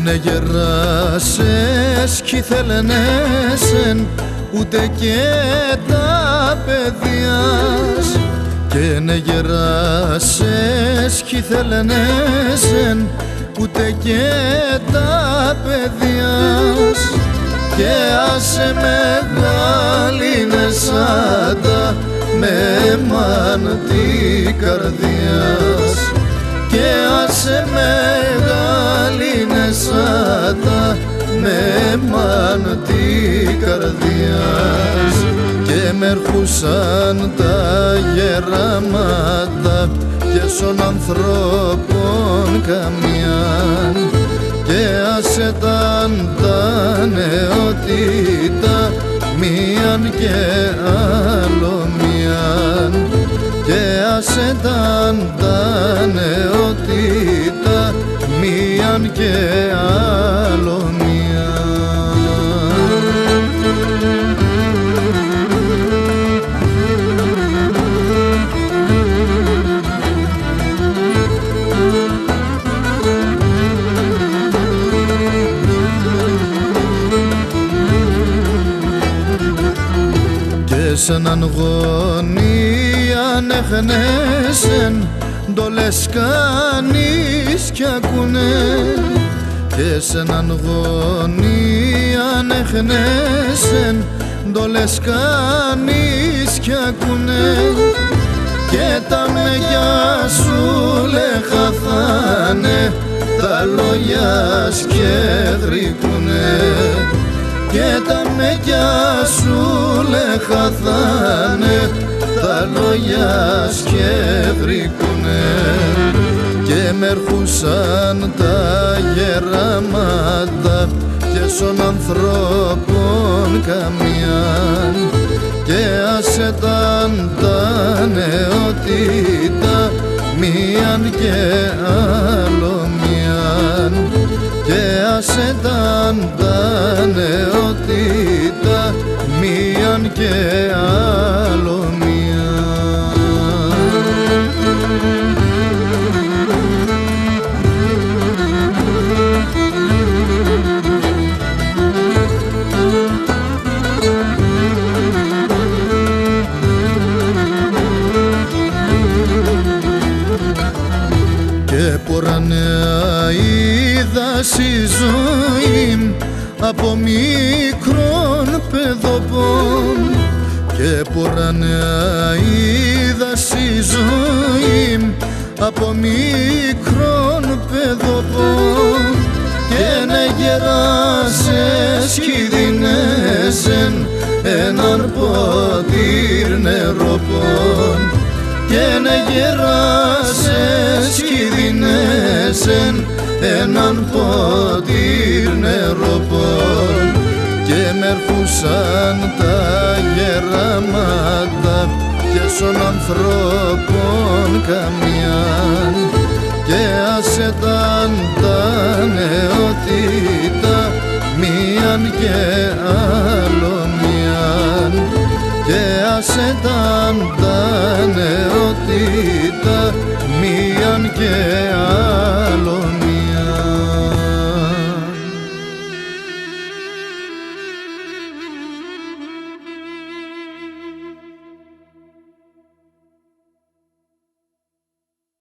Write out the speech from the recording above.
Ναι γεράσες κι ήθελενέσεν ούτε και τα παιδιάς. Και ναι γεράσες κι ήθελενέσεν ούτε και τα παιδιάς. Και άσε μεγάλινες άντα με μαν την καρδιάς. Και άσε μεγάλινες άντα με μαν την καρδιάς. Και μ' ερχούσαν τα γεράματα και σων ανθρώπων καμιάν. Και άσε τα νεότητα μίαν και άλλο μίαν. Και άσε τα νεότητα μίαν και άλλο μίαν. Και σ' έναν γονεί ανέχνεσεν ντολές κανείς κι ακούνε. Και σ' έναν γονεί ανέχνεσεν ντολές κανείς κι ακούνε. Και τα μεγιά σου λεχαθάνε τα λόγια σκεδρικούνε. Και τα μεγιά σου λεχαθάνε τα λόγια σκεδρικούνε. Και μ' ερχούσαν τα γεράματα και σων ανθρώπων καμιάν. Και άσε τα νεότητα μίαν και άλλο μίαν. Και άσε τα νεότητα μίαν και άλλο μίαν. Και πορανέα είδα στη ζωή από μικρόν παιδοπόν. Και πορανέα είδα στη ζωή από μικρόν παιδοπόν. Και ναι γεράσες κι δίνεσεν έναν ποτήρ νεροπόν. Και ναι γεράσες κι δίνεσεν έναν ποτήρ νεροπόν. Και μ' ερχούσαν τα γεράματα και σων ανθρώπων καμιάν. Και άσε τα νεότητα μίαν και άλλο μίαν. Και άσε τα νεότητα μίαν και άλλο